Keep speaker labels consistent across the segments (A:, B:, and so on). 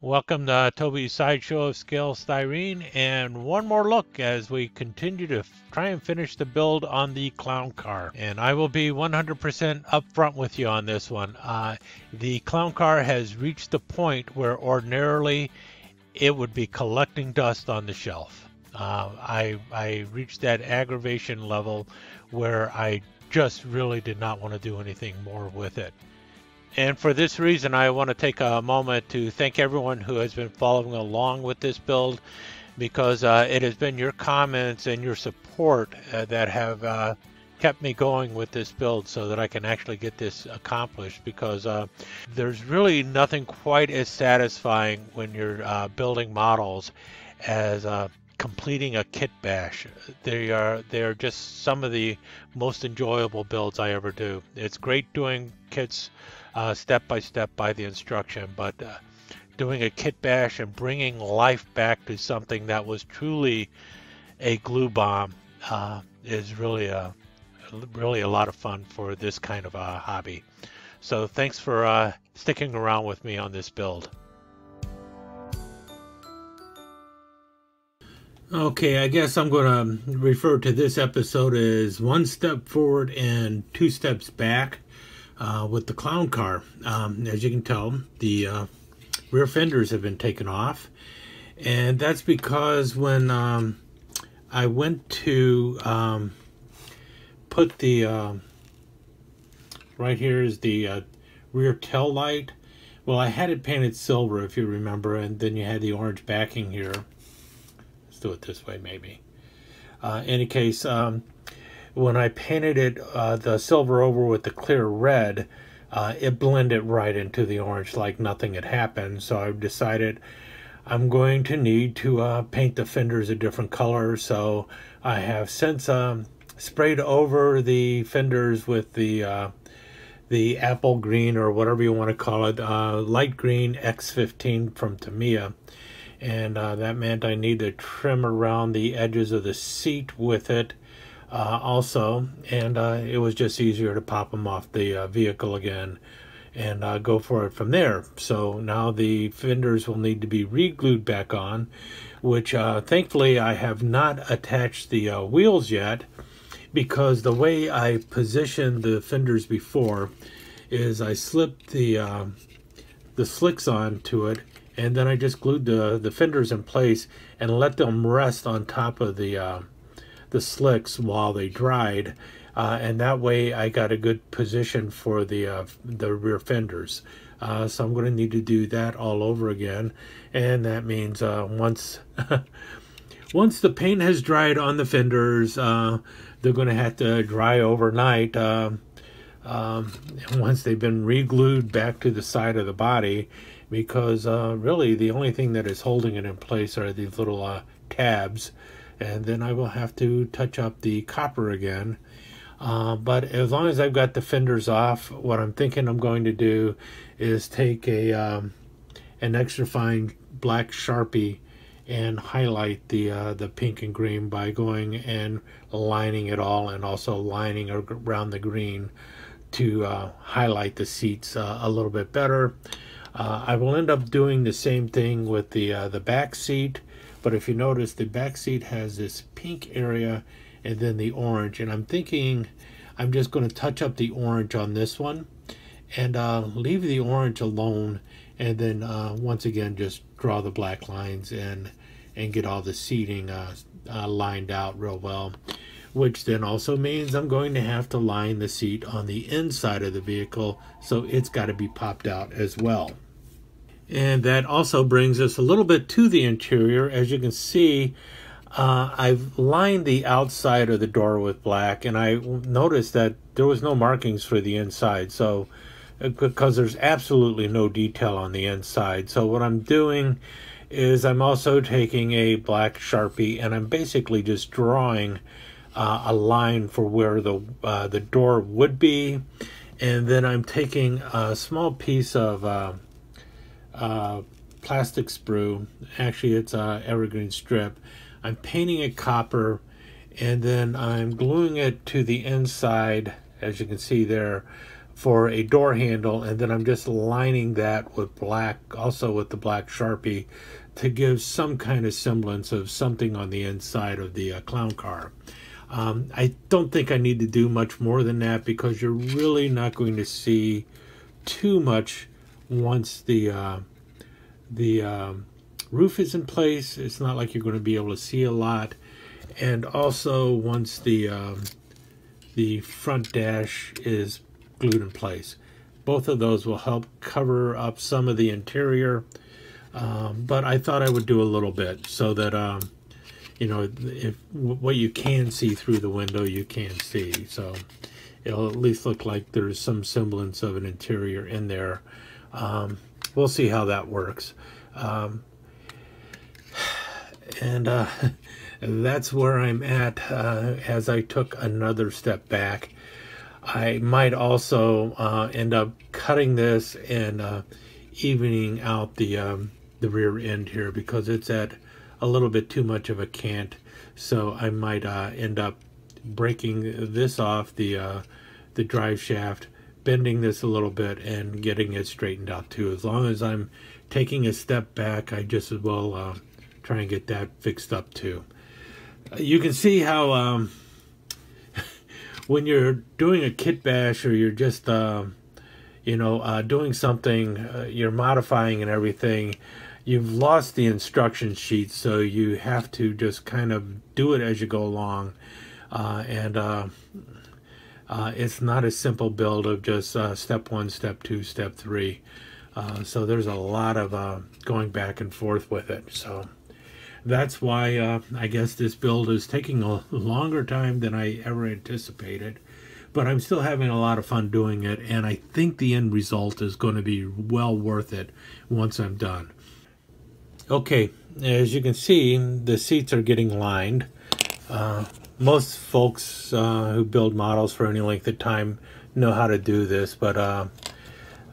A: Welcome to Toby's Sideshow of Scale Styrene, and one more look as we continue to try and finish the build on the clown car. And I will be 100% upfront with you on this one. The clown car has reached the point where ordinarily it would be collecting dust on the shelf. I reached that aggravation level where I just really did not want to do anything more with it. And for this reason, I want to take a moment to thank everyone who has been following along with this build, because it has been your comments and your support that have kept me going with this build so that I can actually get this accomplished, because there's really nothing quite as satisfying when you're building models as completing a kit bash. They are just some of the most enjoyable builds I ever do. It's great doing kits step by step by the instruction, but doing a kit bash and bringing life back to something that was truly a glue bomb is really a lot of fun for this kind of a hobby. So thanks for sticking around with me on this build. Okay, I guess I'm going to refer to this episode as one step forward and two steps back with the clown car. As you can tell, the rear fenders have been taken off, and that's because when I went to put the right here is the rear tail light. Well, I had it painted silver, if you remember, and then you had the orange backing here. Let's do it this way, maybe. Any case, when I painted it the silver over with the clear red, it blended right into the orange like nothing had happened. So I've decided I'm going to need to paint the fenders a different color. So I have since sprayed over the fenders with the apple green, or whatever you want to call it, light green X15 from Tamiya. And that meant I need to trim around the edges of the seat with it also, and it was just easier to pop them off the vehicle again and go for it from there. So now the fenders will need to be re-glued back on, which thankfully I have not attached the wheels yet, because the way I positioned the fenders before is I slipped the slicks onto it, and then I just glued the fenders in place and let them rest on top of the slicks while they dried, and that way I got a good position for the rear fenders. So I'm going to need to do that all over again, and that means once once the paint has dried on the fenders, they're going to have to dry overnight. Once they've been re-glued back to the side of the body, because really the only thing that is holding it in place are these little tabs, and then I will have to touch up the copper again. But as long as I've got the fenders off, what I'm thinking I'm going to do is take an extra fine black Sharpie and highlight the pink and green by going and lining it all, and also lining around the green to highlight the seats a little bit better. I will end up doing the same thing with the back seat, but if you notice, the back seat has this pink area and then the orange, and I'm thinking I'm just going to touch up the orange on this one and leave the orange alone, and then once again just draw the black lines and get all the seating lined out real well, which then also means I'm going to have to line the seat on the inside of the vehicle, so it's got to be popped out as well. And that also brings us a little bit to the interior. As you can see, I've lined the outside of the door with black, and I noticed that there was no markings for the inside, so because there's absolutely no detail on the inside. So what I'm doing is I'm also taking a black Sharpie, and I'm basically just drawing a line for where the door would be, and then I'm taking a small piece of plastic sprue. Actually, it's evergreen strip. I'm painting it copper, and then I'm gluing it to the inside, as you can see there, for a door handle, and then I'm just lining that with black, also with the black Sharpie, to give some kind of semblance of something on the inside of the clown car. I don't think I need to do much more than that, because you're really not going to see too much once the roof is in place. It's not like you're going to be able to see a lot, and also once the front dash is glued in place. Both of those will help cover up some of the interior, but I thought I would do a little bit so that you know, if what you can see through the window, you can see. So it'll at least look like there's some semblance of an interior in there. We'll see how that works. And that's where I'm at as I took another step back. I might also end up cutting this and evening out the rear end here, because it's at a little bit too much of a cant. So I might end up breaking this off the drive shaft, bending this a little bit, and getting it straightened out too. As long as I'm taking a step back, I just as well try and get that fixed up too. You can see how when you're doing a kit bash, or you're just you know, doing something, you're modifying and everything, you've lost the instruction sheet, so you have to just kind of do it as you go along. It's not a simple build of just step 1, step 2, step 3. So there's a lot of going back and forth with it. So that's why I guess this build is taking a longer time than I ever anticipated. But I'm still having a lot of fun doing it, and I think the end result is going to be well worth it once I'm done. Okay, as you can see, the seats are getting lined. Most folks who build models for any length of time know how to do this, but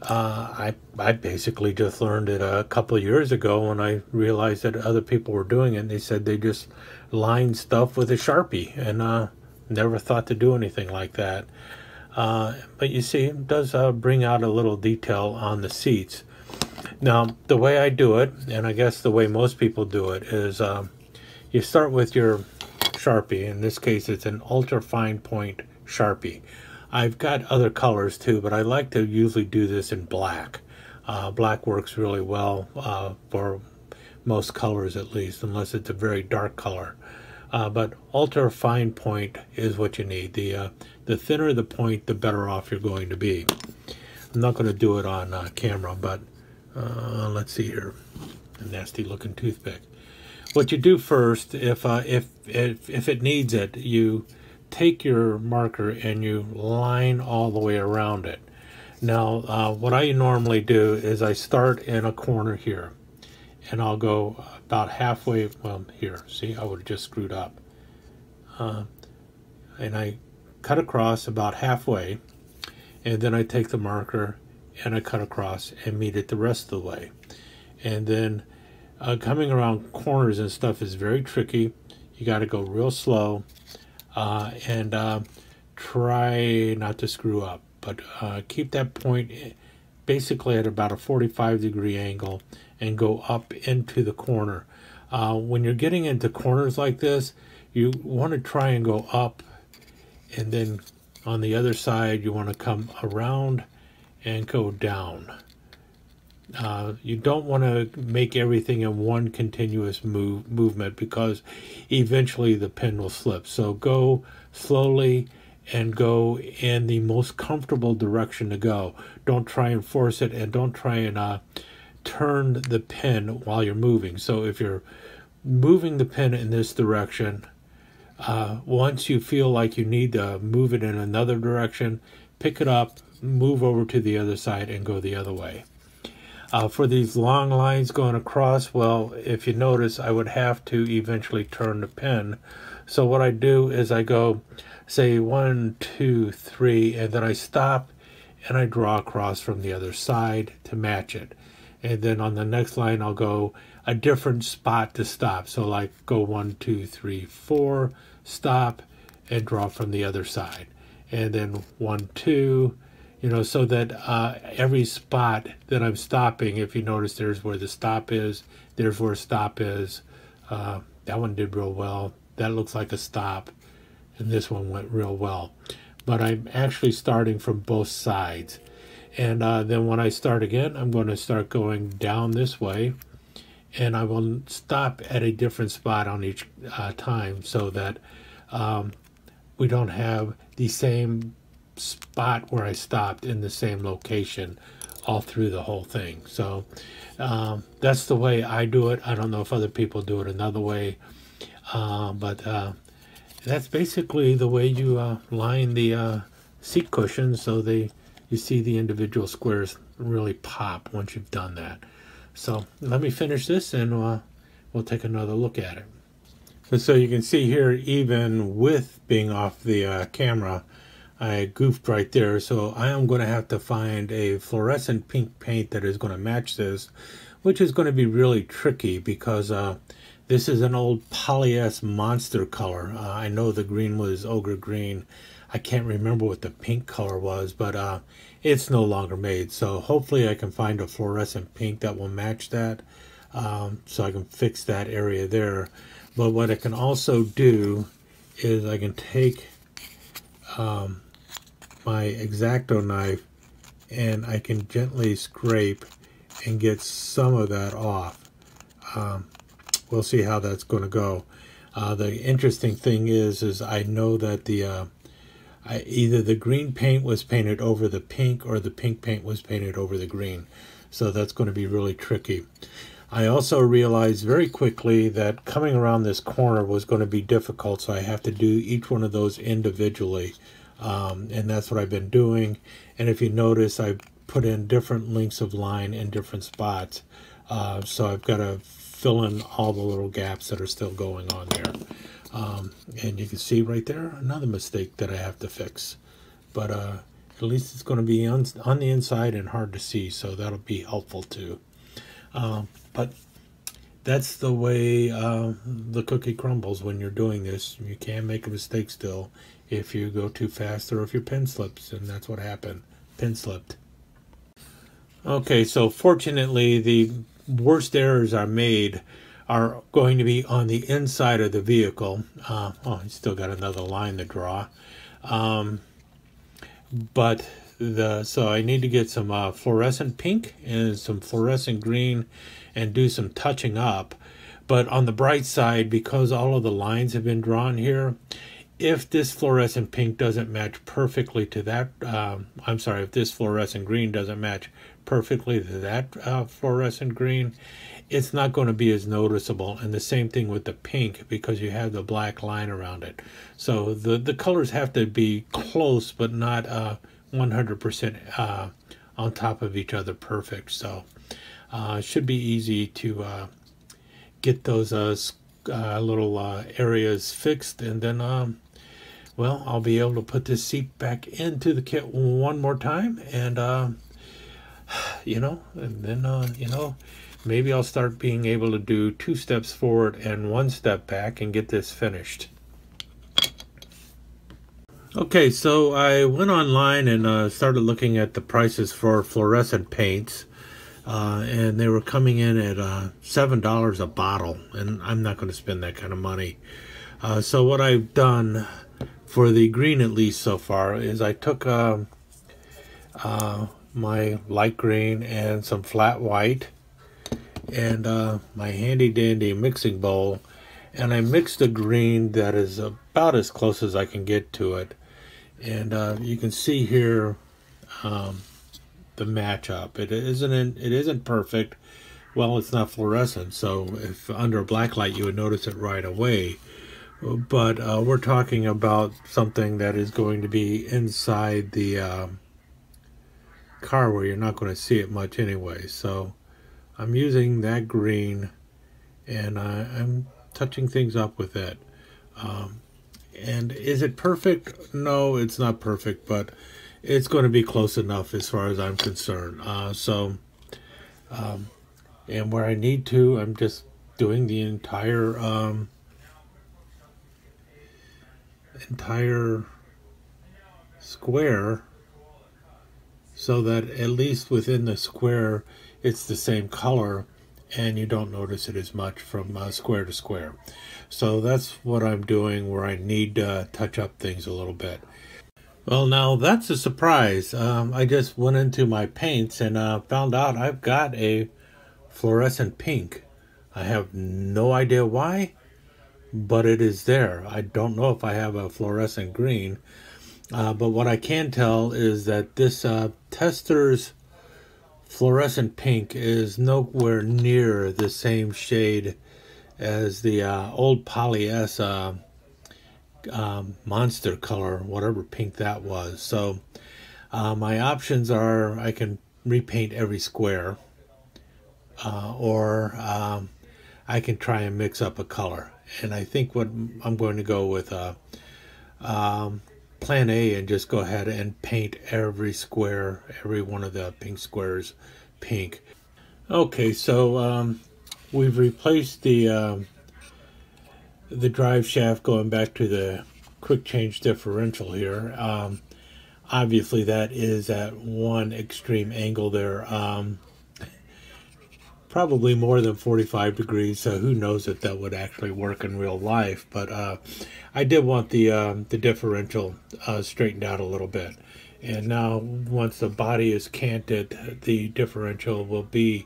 A: I basically just learned it a couple of years ago when I realized that other people were doing it. And they said they just line stuff with a Sharpie, and never thought to do anything like that. But you see, it does bring out a little detail on the seats. Now, the way I do it, and I guess the way most people do it, is you start with your Sharpie. In this case, it's an ultra fine point Sharpie. I've got other colors too, but I like to usually do this in black. Black works really well for most colors, at least, unless it's a very dark color. But ultra fine point is what you need. The thinner the point, the better off you're going to be. I'm not going to do it on camera, but let's see here. A nasty looking toothpick. What you do first, if it needs it, you take your marker and you line all the way around it. Now, what I normally do is I start in a corner here, and I'll go about halfway. Well, here, see, I would have just screwed up. And I cut across about halfway, and then I take the marker and I cut across and meet it the rest of the way. And then coming around corners and stuff is very tricky. You got to go real slow and try not to screw up, but keep that point basically at about a 45-degree angle and go up into the corner. When you're getting into corners like this, you want to try and go up, and then on the other side you want to come around and go down. You don't want to make everything in one continuous movement, because eventually the pin will slip. So go slowly and go in the most comfortable direction to go. Don't try and force it, and don't try and turn the pin while you're moving. So if you're moving the pin in this direction, once you feel like you need to move it in another direction, pick it up, move over to the other side, and go the other way. For these long lines going across, well, if you notice, I would have to eventually turn the pin. So what I do is I go, say 1, 2, 3, and then I stop and I draw across from the other side to match it. And then on the next line, I'll go a different spot to stop. So like go 1, 2, 3, 4, stop, and draw from the other side. And then 1, 2, you know, so that every spot that I'm stopping, if you notice, there's where the stop is, there's where stop is. That one did real well. That looks like a stop, and this one went real well. But I'm actually starting from both sides. And then when I start again, I'm going to start going down this way, and I will stop at a different spot on each time, so that we don't have the same spot where I stopped in the same location all through the whole thing. So that's the way I do it. I don't know if other people do it another way, but that's basically the way you line the seat cushions, so you see the individual squares really pop once you've done that. So let me finish this, and we'll take another look at it. So you can see here, even with being off the camera, I goofed right there. So I am going to have to find a fluorescent pink paint that is going to match this, which is going to be really tricky because this is an old Poly-S Monster color. I know the green was Ogre Green. I can't remember what the pink color was, but it's no longer made. So hopefully I can find a fluorescent pink that will match that, so I can fix that area there. But what I can also do is I can take my X-Acto knife, and I can gently scrape and get some of that off. We'll see how that's going to go. The interesting thing is I know that the either the green paint was painted over the pink, or the pink paint was painted over the green. So that's going to be really tricky. I also realized very quickly that coming around this corner was going to be difficult, so I have to do each one of those individually. And that's what I've been doing. And if you notice, I put in different lengths of line in different spots. So I've got to fill in all the little gaps that are still going on there. And you can see right there, another mistake that I have to fix. But at least it's going to be on the inside and hard to see, so that'll be helpful too. But that's the way the cookie crumbles when you're doing this. You can make a mistake still if you go too fast, or if your pen slips, and that's what happened. Pen slipped. Okay, so fortunately the worst errors I made are going to be on the inside of the vehicle. Oh, I still got another line to draw. So I need to get some fluorescent pink and some fluorescent green and do some touching up. But on the bright side, because all of the lines have been drawn here, if this fluorescent pink doesn't match perfectly to that, if this fluorescent green doesn't match perfectly to that fluorescent green, it's not going to be as noticeable. And the same thing with the pink, because you have the black line around it. So the colors have to be close, but not 100% on top of each other perfect. So it should be easy to get those little areas fixed, and then well, I'll be able to put this seat back into the kit one more time, and maybe I'll start being able to do 2 steps forward and 1 step back and get this finished. Okay, so I went online and started looking at the prices for fluorescent paints, and they were coming in at $7 a bottle, and I'm not going to spend that kind of money. So what I've done for the green, at least so far, is I took my light green and some flat white and my handy dandy mixing bowl, and I mixed a green that is about as close as I can get to it. And you can see here the matchup. It isn't perfect. Well, it's not fluorescent, so if under a black light you would notice it right away. But we're talking about something that is going to be inside the car where you're not going to see it much anyway. So I'm using that green, and I'm touching things up with it. And is it perfect? No, it's not perfect, but it's going to be close enough as far as I'm concerned. And where I need to, I'm just doing the entire square so that at least within the square it's the same color and you don't notice it as much from square to square. So that's what I'm doing where I need to touch up things a little bit. Well, now that's a surprise. I just went into my paints and found out I've got a fluorescent pink. I have no idea why, but it is there. I don't know if I have a fluorescent green, but what I can tell is that this Tester's fluorescent pink is nowhere near the same shade as the old Poly S monster color, whatever pink that was. So my options are I can repaint every square, or I can try and mix up a color. And I think what I'm going to go with plan A and just go ahead and paint every square, every one of the pink squares pink. Okay, so we've replaced the drive shaft, going back to the quick change differential here. Obviously that is at one extreme angle there, probably more than 45 degrees, so who knows if that would actually work in real life. But I did want the differential straightened out a little bit. And now once the body is canted, the differential will be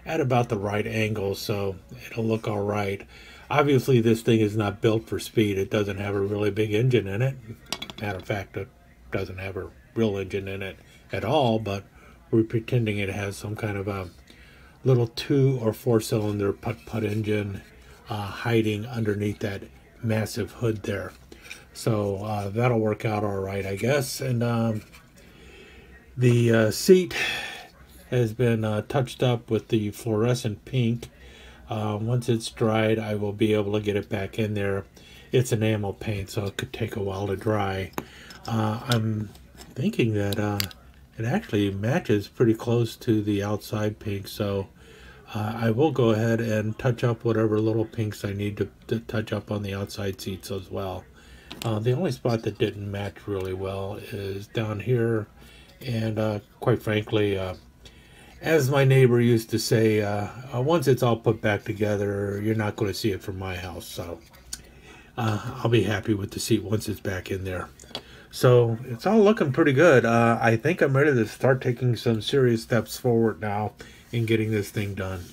A: at about the right angle, so it'll look all right. Obviously this thing is not built for speed. It doesn't have a really big engine in it. Matter of fact, it doesn't have a real engine in it at all, but we're pretending it has some kind of a little 2 or 4 cylinder putt-putt engine hiding underneath that massive hood there. So that'll work out all right, I guess. And the seat has been touched up with the fluorescent pink. Once it's dried, I will be able to get it back in there. It's enamel paint, so it could take a while to dry. I'm thinking that it actually matches pretty close to the outside pink, so I will go ahead and touch up whatever little pinks I need to touch up on the outside seats as well. The only spot that didn't match really well is down here, and quite frankly, as my neighbor used to say, once it's all put back together, you're not going to see it from my house. So I'll be happy with the seat once it's back in there. So it's all looking pretty good. I think I'm ready to start taking some serious steps forward now in getting this thing done.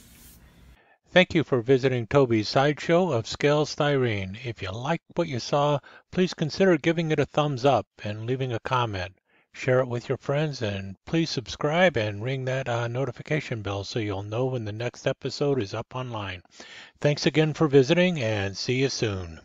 A: Thank you for visiting Toby's Sideshow of Scale Styrene. If you liked what you saw, please consider giving it a thumbs up and leaving a comment. Share it with your friends, and please subscribe and ring that notification bell so you'll know when the next episode is up online. Thanks again for visiting, and see you soon.